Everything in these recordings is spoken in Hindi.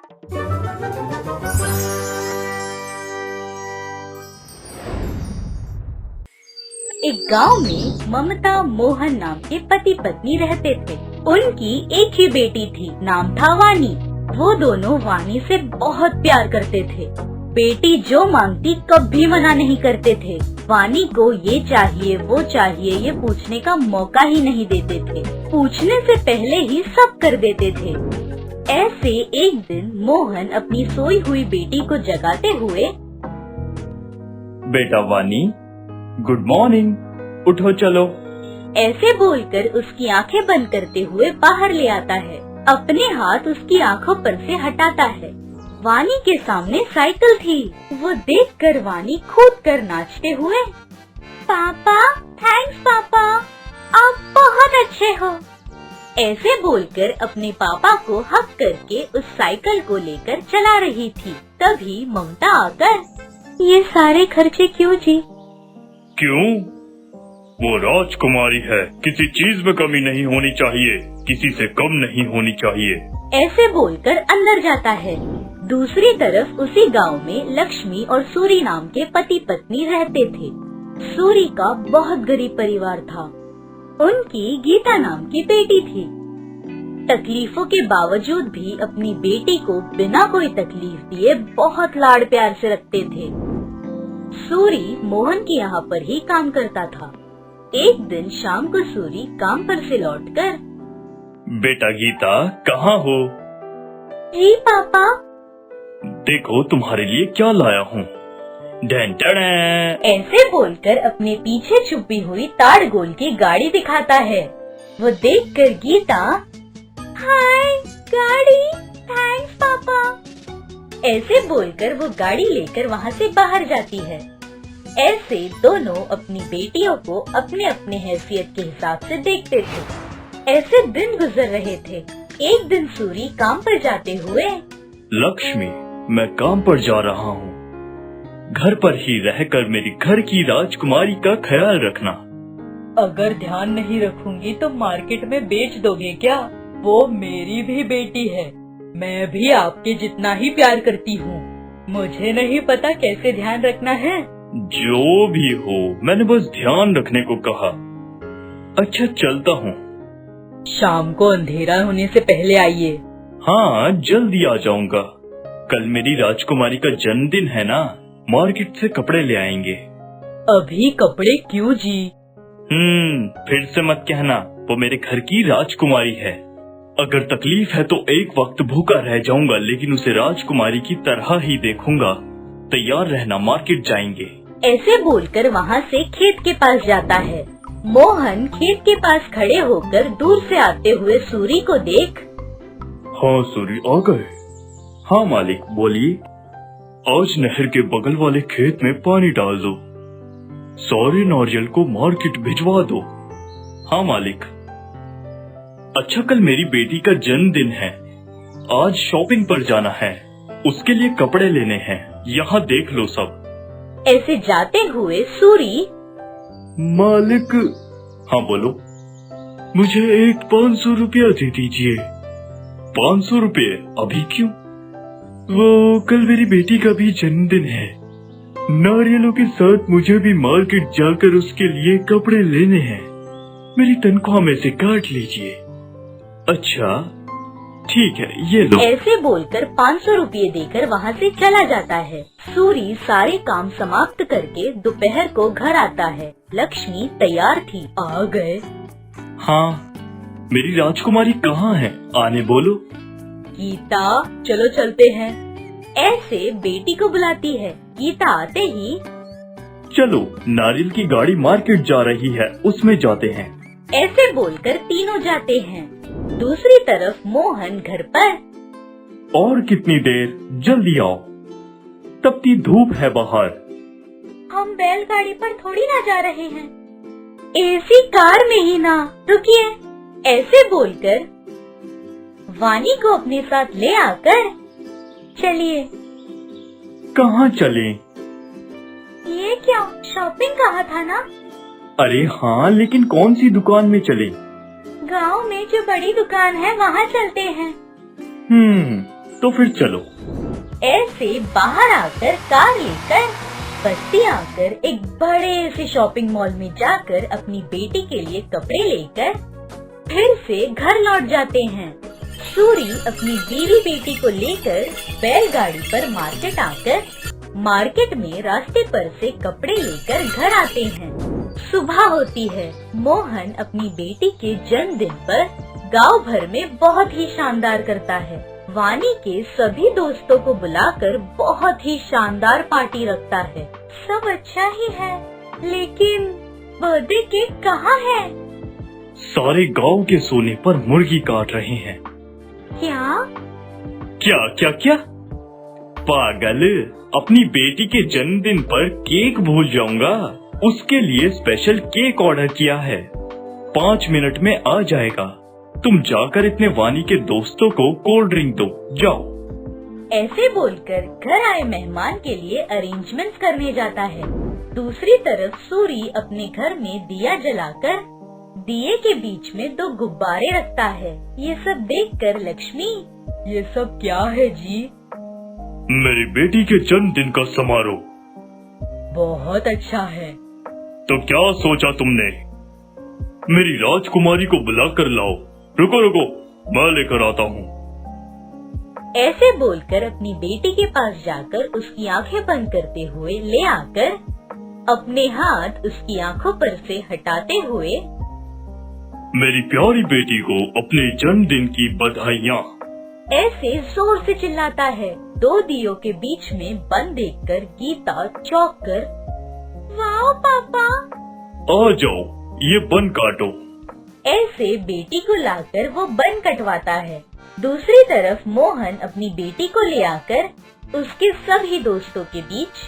एक गांव में ममता मोहन नाम के पति पत्नी रहते थे। उनकी एक ही बेटी थी, नाम था वानी। वो दोनों वानी से बहुत प्यार करते थे। बेटी जो मांगती कभी मना नहीं करते थे। वानी को ये चाहिए वो चाहिए ये पूछने का मौका ही नहीं देते थे। पूछने से पहले ही सब कर देते थे। ऐसे एक दिन मोहन अपनी सोई हुई बेटी को जगाते हुए, बेटा वानी, गुड मॉर्निंग, उठो चलो। ऐसे बोलकर उसकी आंखें बंद करते हुए बाहर ले आता है। अपने हाथ उसकी आंखों पर से हटाता है। वानी के सामने साइकिल थी। वो देखकर वानी कूद कर नाचते हुए, पापा, थैंक्स पापा, आप बहुत अच्छे हो, ऐसे बोलकर अपने पापा को हक करके उस साइकिल को लेकर चला रही थी। तभी ममता आकर, ये सारे खर्चे क्यों जी? क्यों? वो राजकुमारी है, किसी चीज में कमी नहीं होनी चाहिए, किसी से कम नहीं होनी चाहिए, ऐसे बोलकर अंदर जाता है। दूसरी तरफ उसी गांव में लक्ष्मी और सूरी नाम के पति पत्नी रहते थे। सूरी का बहुत गरीब परिवार था। उनकी गीता नाम की बेटी थी। तकलीफों के बावजूद भी अपनी बेटी को बिना कोई तकलीफ दिए बहुत लाड़ प्यार से रखते थे। सूरी मोहन के यहाँ पर ही काम करता था। एक दिन शाम को सूरी काम पर से लौटकर, बेटा गीता, कहाँ हो? जी पापा। देखो तुम्हारे लिए क्या लाया हूँ। ऐसे बोलकर अपने पीछे छुपी हुई ताड़ गोल की गाड़ी दिखाता है। वो देखकर गीता, हाय गाड़ी, थैंक्स पापा, ऐसे बोलकर वो गाड़ी लेकर वहाँ से बाहर जाती है। ऐसे दोनों अपनी बेटियों को अपने अपने हैसियत के हिसाब से देखते थे। ऐसे दिन गुजर रहे थे। एक दिन सूरी काम पर जाते हुए, लक्ष्मी, मैं काम पर जा रहा हूँ, घर पर ही रहकर मेरी घर की राजकुमारी का ख्याल रखना। अगर ध्यान नहीं रखूंगी तो मार्केट में बेच दोगे क्या? वो मेरी भी बेटी है, मैं भी आपके जितना ही प्यार करती हूँ। मुझे नहीं पता कैसे ध्यान रखना है। जो भी हो, मैंने बस ध्यान रखने को कहा। अच्छा चलता हूँ। शाम को अंधेरा होने से पहले आइए। हाँ, जल्दी आ जाऊंगा। कल मेरी राजकुमारी का जन्मदिन है ना, मार्केट से कपड़े ले आएंगे। अभी कपड़े क्यों जी? फिर से मत कहना, वो मेरे घर की राजकुमारी है। अगर तकलीफ है तो एक वक्त भूखा रह जाऊंगा, लेकिन उसे राजकुमारी की तरह ही देखूंगा। तैयार रहना, मार्केट जाएंगे। ऐसे बोलकर वहाँ से खेत के पास जाता है। मोहन खेत के पास खड़े होकर दूर से आते हुए सूरी को देख, हाँ सूरी आ गए। हाँ मालिक, बोलिए। आज नहर के बगल वाले खेत में पानी डाल दो, सारे नारियल को मार्केट भिजवा दो। हाँ मालिक। अच्छा, कल मेरी बेटी का जन्मदिन है, आज शॉपिंग पर जाना है, उसके लिए कपड़े लेने हैं, यहाँ देख लो सब। ऐसे जाते हुए सूरी, मालिक। हाँ बोलो। मुझे एक 500 रुपया दे दीजिए। 500 रुपये? अभी क्यों? वो कल मेरी बेटी का भी जन्मदिन है, नारियलों के साथ मुझे भी मार्केट जाकर उसके लिए कपड़े लेने हैं, मेरी तनख्वाह में से काट लीजिए। अच्छा ठीक है, ये लो। ऐसे बोलकर 500 रुपये देकर वहाँ से चला जाता है। सूरी सारे काम समाप्त करके दोपहर को घर आता है। लक्ष्मी तैयार थी। आ गए? हाँ, मेरी राजकुमारी कहाँ है? आने बोलो। गीता, चलो चलते हैं। ऐसे बेटी को बुलाती है। गीता आते ही, चलो, नारियल की गाड़ी मार्केट जा रही है, उसमें जाते हैं। ऐसे बोलकर तीनों जाते हैं। दूसरी तरफ मोहन घर पर, और कितनी देर, जल्दी आओ, तपती धूप है बाहर। हम बैलगाड़ी पर थोड़ी ना जा रहे हैं, एसी कार में ही ना, रुकिए। ऐसे बोलकर वानी को अपने साथ ले आकर, चलिए। कहाँ चलें? ये क्या, शॉपिंग कहा था ना? अरे हाँ, लेकिन कौन सी दुकान में चलें? गांव में जो बड़ी दुकान है वहाँ चलते हैं। तो फिर चलो। ऐसे बाहर आकर कार लेकर बस्ती आकर एक बड़े से शॉपिंग मॉल में जाकर अपनी बेटी के लिए कपड़े लेकर फिर से घर लौट जाते हैं। सूरी अपनी बीवी बेटी को लेकर बैलगाड़ी पर मार्केट आकर मार्केट में रास्ते पर से कपड़े लेकर घर आते हैं। सुबह होती है। मोहन अपनी बेटी के जन्मदिन पर गांव भर में बहुत ही शानदार करता है। वानी के सभी दोस्तों को बुलाकर बहुत ही शानदार पार्टी रखता है। सब अच्छा ही है, लेकिन बर्थडे केक कहाँ है? सारे गांव के सोने पर मुर्गी काट रहे हैं। क्या? क्या क्या क्या? पागल, अपनी बेटी के जन्मदिन पर केक भूल जाऊंगा। उसके लिए स्पेशल केक ऑर्डर किया है। 5 मिनट में आ जाएगा। तुम जाकर इतने वानी के दोस्तों को कोल्ड ड्रिंक दो, जाओ। ऐसे बोलकर घर आए मेहमान के लिए अरेंजमेंट्स करने जाता है। दूसरी तरफ सूरी अपने घर में दिया जलाकर दिए के बीच में 2 गुब्बारे रखता है। ये सब देखकर लक्ष्मी, ये सब क्या है जी? मेरी बेटी के जन्मदिन का समारोह। बहुत अच्छा है। तो क्या सोचा तुमने? मेरी राजकुमारी को बुला कर लाओ। रुको रुको, मैं लेकर आता हूँ। ऐसे बोलकर अपनी बेटी के पास जाकर उसकी आंखें बंद करते हुए ले आकर अपने हाथ उसकी आंखों पर से हटाते हुए, मेरी प्यारी बेटी को अपने जन्मदिन की बधाइयाँ, ऐसे जोर से चिल्लाता है। 2 दियों के बीच में बन देखकर गीता चौंक कर, वाह पापा। आ जाओ, ये बन काटो। ऐसे बेटी को लाकर वो बन कटवाता है। दूसरी तरफ मोहन अपनी बेटी को ले आकर उसके सभी दोस्तों के बीच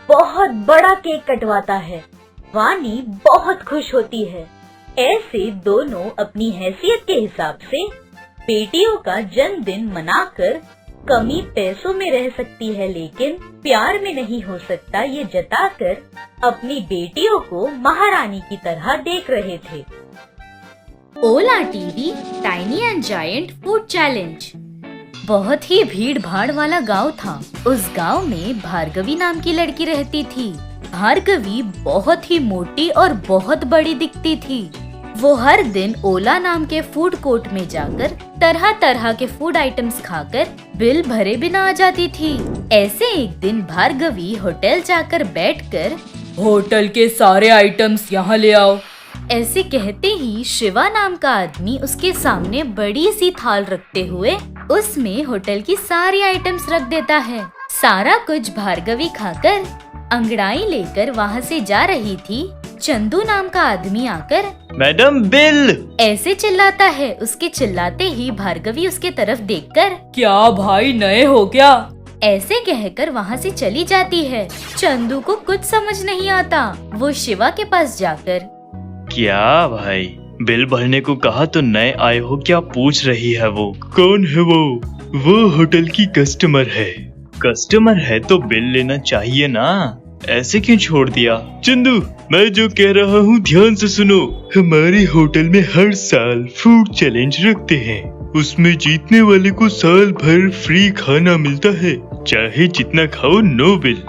बहुत बड़ा केक कटवाता है। वानी बहुत खुश होती है। ऐसे दोनों अपनी हैसियत के हिसाब से बेटियों का जन्मदिन मनाकर कमी पैसों में रह सकती है, लेकिन प्यार में नहीं हो सकता, ये जताकर अपनी बेटियों को महारानी की तरह देख रहे थे। Ola TV tiny and giant food challenge. बहुत ही भीड़ भाड़ वाला गांव था। उस गांव में भार्गवी नाम की लड़की रहती थी। भार्गवी बहुत ही मोटी और बहुत बड़ी दिखती थी। वो हर दिन ओला नाम के फूड कोर्ट में जाकर तरह तरह के फूड आइटम्स खाकर बिल भरे बिना आ जाती थी। ऐसे एक दिन भार्गवी होटल जाकर बैठकर, होटल के सारे आइटम्स यहाँ ले आओ। ऐसे कहते ही शिवा नाम का आदमी उसके सामने बड़ी सी थाल रखते हुए उसमें होटल की सारी आइटम्स रख देता है। सारा कुछ भार्गवी खाकर अंगड़ाई लेकर वहाँ से जा रही थी। चंदू नाम का आदमी आकर, मैडम बिल, ऐसे चिल्लाता है। उसके चिल्लाते ही भार्गवी उसके तरफ देखकर, क्या भाई नए हो क्या? ऐसे कहकर वहाँ से चली जाती है। चंदू को कुछ समझ नहीं आता। वो शिवा के पास जाकर, क्या भाई, बिल भरने को कहा तो नए आए हो क्या पूछ रही है वो? कौन है वो होटल की कस्टमर है। कस्टमर है तो बिल लेना चाहिए ना, ऐसे क्यों छोड़ दिया? चंदू, मैं जो कह रहा हूँ ध्यान से सुनो। हमारे होटल में हर साल फूड चैलेंज रखते हैं। उसमें जीतने वाले को साल भर फ्री खाना मिलता है, चाहे जितना खाओ, नो बिल।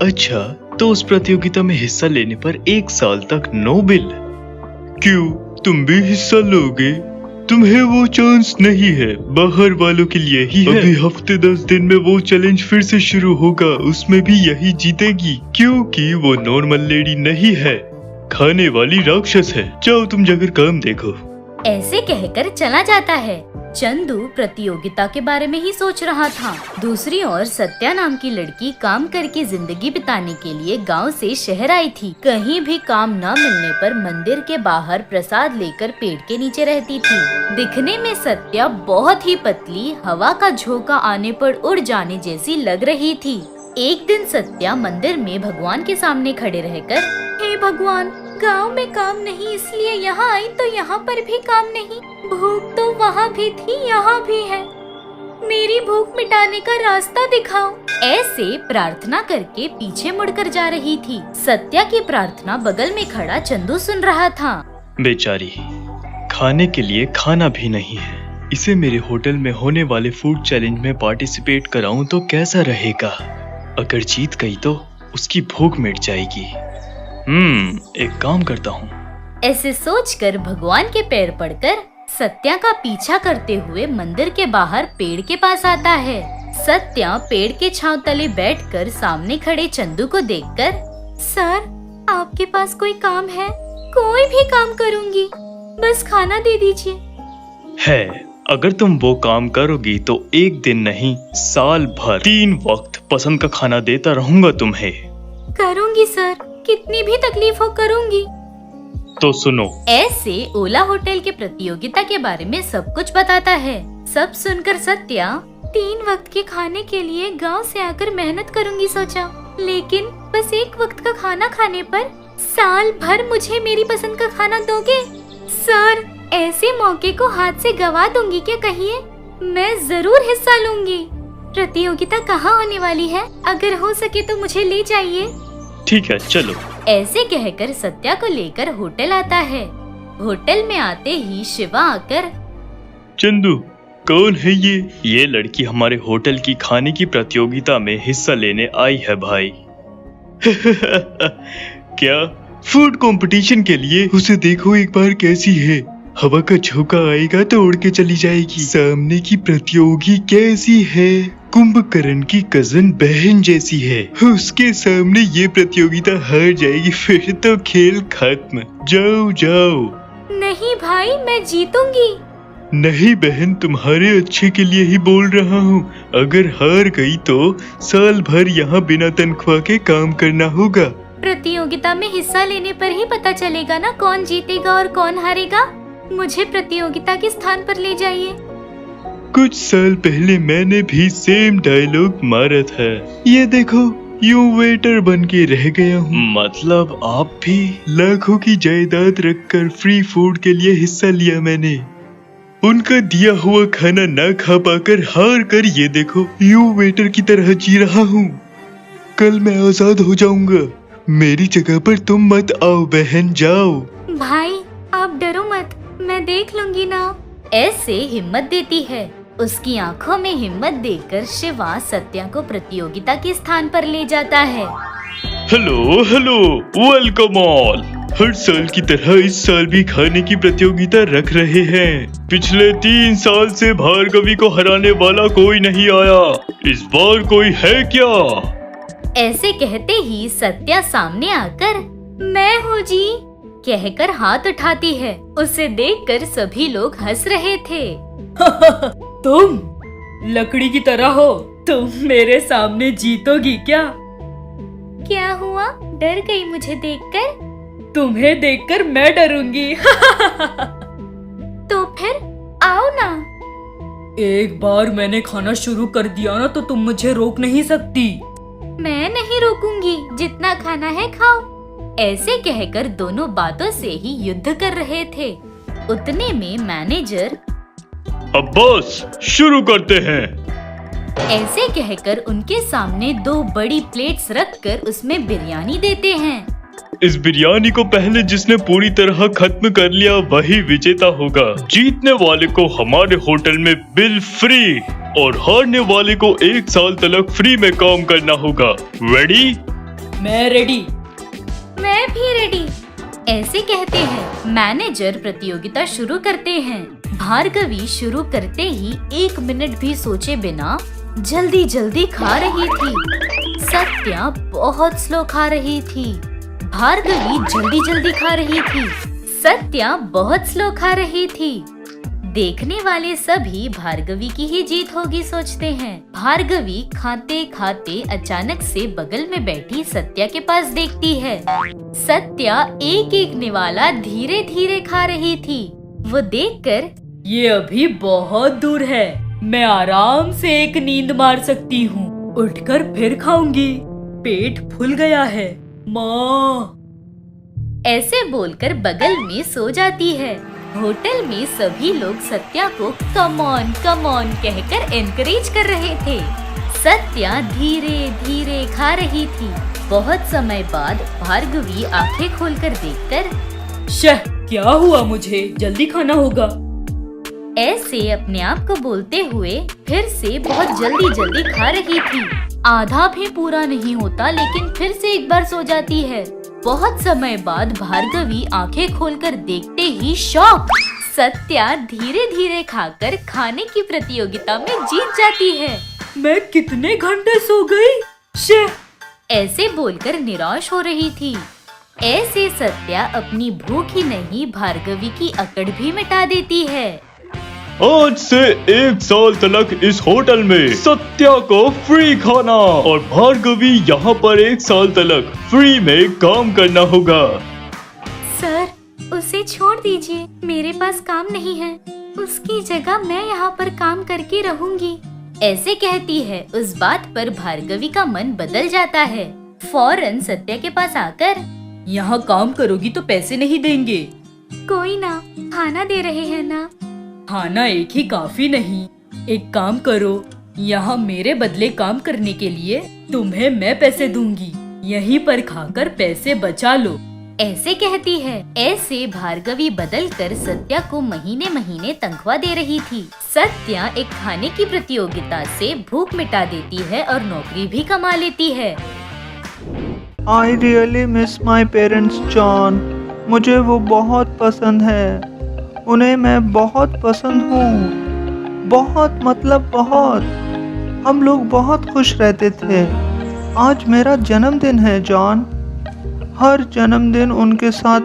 अच्छा, तो उस प्रतियोगिता में हिस्सा लेने पर 1 साल तक नो बिल। क्यों, तुम भी हिस्सा लोगे? तुम्हें वो चांस नहीं है, बाहर वालों के लिए ही है। अभी हफ्ते 10 दिन में वो चैलेंज फिर से शुरू होगा, उसमें भी यही जीतेगी, क्योंकि वो नॉर्मल लेडी नहीं है, खाने वाली राक्षस है। जाओ तुम जाकर काम देखो। ऐसे कहकर चला जाता है। चंदू प्रतियोगिता के बारे में ही सोच रहा था। दूसरी ओर सत्या नाम की लड़की काम करके जिंदगी बिताने के लिए गांव से शहर आई थी। कहीं भी काम न मिलने पर मंदिर के बाहर प्रसाद लेकर पेड़ के नीचे रहती थी। दिखने में सत्या बहुत ही पतली, हवा का झोंका आने पर उड़ जाने जैसी लग रही थी। एक दिन सत्या मंदिर में भगवान के सामने खड़े रहकर, हे भगवान, गांव में काम नहीं इसलिए यहाँ आई, तो यहाँ पर भी काम नहीं। भूख तो वहाँ भी थी, यहाँ भी है। मेरी भूख मिटाने का रास्ता दिखाओ। ऐसे प्रार्थना करके पीछे मुड़कर जा रही थी। सत्या की प्रार्थना बगल में खड़ा चंदू सुन रहा था। बेचारी, खाने के लिए खाना भी नहीं है, इसे मेरे होटल में होने वाले फूड चैलेंज में पार्टिसिपेट कराऊं तो कैसा रहेगा। अगर जीत गई तो उसकी भूख मिट जाएगी। एक काम करता हूँ। ऐसे सोचकर भगवान के पैर पड़कर सत्या का पीछा करते हुए मंदिर के बाहर पेड़ के पास आता है। सत्या पेड़ के छांव तले बैठकर सामने खड़े चंदू को देखकर, सर आपके पास कोई काम है? कोई भी काम करूंगी, बस खाना दे दीजिए। है, अगर तुम वो काम करोगी तो एक दिन नहीं साल भर 3 वक्त पसंद का खाना देता रहूंगा तुम्हें। करूंगी सर, कितनी भी तकलीफ हो करूंगी। तो सुनो। ऐसे ओला होटल के प्रतियोगिता के बारे में सब कुछ बताता है। सब सुनकर सत्या 3 वक्त के खाने के लिए गांव से आकर मेहनत करूंगी सोचा, लेकिन बस 1 वक्त का खाना खाने पर साल भर मुझे मेरी पसंद का खाना दोगे? सर ऐसे मौके को हाथ से गवा दूंगी क्या कहिए? मैं जरूर हिस्सा लूंगी। प्रतियोगिता कहाँ होने वाली है? अगर हो सके तो मुझे ले जाइए। ठीक है चलो। ऐसे कहकर सत्या को लेकर होटल आता है। होटल में आते ही शिवा आकर, चंदू कौन है ये? ये लड़की हमारे होटल की खाने की प्रतियोगिता में हिस्सा लेने आई है भाई। क्या फूड कंपटीशन के लिए? उसे देखो एक बार कैसी है, हवा का झोंका आएगा तो उड़ के चली जाएगी। सामने की प्रतियोगी कैसी है? कुंभकर्ण की कजन बहन जैसी है। उसके सामने ये प्रतियोगिता हार जाएगी फिर तो खेल खत्म। जाओ जाओ। नहीं भाई मैं जीतूंगी। नहीं बहन, तुम्हारे अच्छे के लिए ही बोल रहा हूँ। अगर हार गई तो साल भर यहाँ बिना तनख्वाह के काम करना होगा। प्रतियोगिता में हिस्सा लेने पर ही पता चलेगा ना कौन जीतेगा और कौन हारेगा। मुझे प्रतियोगिता के स्थान पर ले जाइए। कुछ साल पहले मैंने भी सेम डायलॉग मारा था। ये देखो यूं वेटर बन के रह गया हूँ। मतलब आप भी? लाखों की जायदाद रखकर फ्री फूड के लिए हिस्सा लिया मैंने। उनका दिया हुआ खाना ना खा पाकर हार कर ये देखो यूं वेटर की तरह जी रहा हूँ। कल मैं आजाद हो जाऊंगा। मेरी जगह पर तुम मत आओ बहन, जाओ। भाई आप डरो मत, मैं देख लूंगी ना। ऐसे हिम्मत देती है। उसकी आंखों में हिम्मत देखकर शिवा सत्या को प्रतियोगिता के स्थान पर ले जाता है। Hello hello, welcome all. हर साल की तरह इस साल भी खाने की प्रतियोगिता रख रहे हैं। पिछले 3 साल से भार्गवी को हराने वाला कोई नहीं आया। इस बार कोई है क्या? ऐसे कहते ही सत्या सामने आकर, मैं हूँ जी कहकर हाथ उठाती है। उसे देखकर सभी लोग हंस रहे थे। तुम लकड़ी की तरह हो, तुम मेरे सामने जीतोगी क्या? क्या हुआ, डर गई मुझे देखकर? तुम्हें देखकर मैं डरूंगी। तो फिर आओ ना। एक बार मैंने खाना शुरू कर दिया ना तो तुम मुझे रोक नहीं सकती। मैं नहीं रोकूंगी, जितना खाना है खाओ। ऐसे कहकर दोनों बातों से ही युद्ध कर रहे थे। उतने में मैनेजर, अब बस शुरू करते हैं। ऐसे कहकर उनके सामने 2 बड़ी प्लेट्स रखकर उसमें बिरयानी देते हैं। इस बिरयानी को पहले जिसने पूरी तरह खत्म कर लिया वही विजेता होगा। जीतने वाले को हमारे होटल में बिल फ्री और हारने वाले को 1 साल तक फ्री में काम करना होगा। रेडी? मैं रेडी। मैं भी रेडी। ऐसे कहते हैं। मैनेजर प्रतियोगिता शुरू करते हैं। भार्गवी शुरू करते ही 1 मिनट भी सोचे बिना जल्दी जल्दी खा रही थी। सत्या बहुत स्लो खा रही थी। भार्गवी जल्दी जल्दी खा रही थी। सत्या बहुत स्लो खा रही थी। देखने वाले सभी भार्गवी की ही जीत होगी सोचते हैं। भार्गवी खाते खाते अचानक से बगल में बैठी सत्या के पास देखती है। सत्या एक एक निवाला धीरे धीरे खा रही थी। वो देखकर, ये अभी बहुत दूर है, मैं आराम से एक नींद मार सकती हूँ, उठकर फिर खाऊंगी, पेट फूल गया है माँ। ऐसे बोलकर बगल में सो जाती है। होटल में सभी लोग सत्या को कम ऑन कहकर एनकरेज कर रहे थे। सत्या धीरे धीरे खा रही थी। बहुत समय बाद भार्गवी आंखें खोलकर देखकर, शह, क्या हुआ, मुझे जल्दी खाना होगा। ऐसे अपने आप को बोलते हुए फिर से बहुत जल्दी जल्दी खा रही थी। आधा भी पूरा नहीं होता लेकिन फिर से एक बार सो जाती है। बहुत समय बाद भार्गवी आंखें खोलकर देखते ही शॉक, सत्या धीरे धीरे खाकर खाने की प्रतियोगिता में जीत जाती है। मैं कितने घंटे सो गई? शे! ऐसे बोलकर निराश हो रही थी। ऐसे सत्या अपनी भूख ही नहीं भार्गवी की अकड़ भी मिटा देती है। आज से 1 साल तक इस होटल में सत्या को फ्री खाना और भार्गवी यहाँ पर 1 साल तक फ्री में काम करना होगा। सर, उसे छोड़ दीजिए, मेरे पास काम नहीं है। उसकी जगह मैं यहाँ पर काम करके रहूंगी। ऐसे कहती है। उस बात पर भार्गवी का मन बदल जाता है। फौरन सत्या के पास आकर, यहाँ काम करोगी तो पैसे नहीं देंगे। कोई ना, खाना दे रहे हैं ना। खाना एक ही काफी नहीं, एक काम करो, यहाँ मेरे बदले काम करने के लिए तुम्हें मैं पैसे दूंगी। यहीं पर खाकर पैसे बचा लो। ऐसे कहती है। ऐसे भार्गवी बदलकर सत्या को महीने महीने तनख्वाह दे रही थी। सत्या एक खाने की प्रतियोगिता से भूख मिटा देती है और नौकरी भी कमा लेती है। I really miss my parents, John. मुझे वो बहुत पसंद है। उन्हें मैं बहुत पसंद हूँ। बहुत मतलब बहुत। हम लोग बहुत खुश रहते थे। आज मेरा जन्मदिन है, जॉन। हर जन्मदिन उनके साथ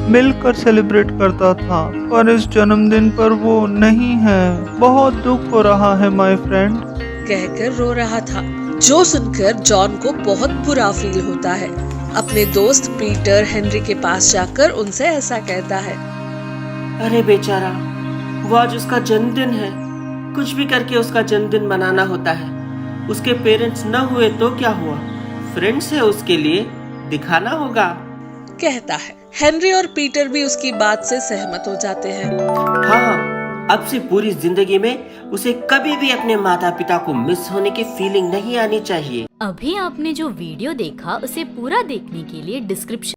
मिलकर सेलिब्रेट करता था, पर इस जन्मदिन पर वो नहीं है। बहुत दुख हो रहा है माय फ्रेंड। कहकर रो रहा था, जो सुनकर जॉन को बहुत बुरा फील होता है। अपने दोस्त पीटर हेनरी के पास जाकर उनसे ऐसा कहता है। अरे बेचारा, वो आज उसका जन्मदिन है। कुछ भी करके उसका जन्मदिन मनाना होता है। उसके पेरेंट्स न हुए तो क्या हुआ, फ्रेंड्स है उसके लिए, दिखाना होगा, कहता है। हेनरी और पीटर भी उसकी बात से सहमत हो जाते हैं। हाँ, अब से पूरी जिंदगी में उसे कभी भी अपने माता पिता को मिस होने की फीलिंग नहीं आनी चाहिए। अभी आपने जो वीडियो देखा उसे पूरा देखने के लिए डिस्क्रिप्शन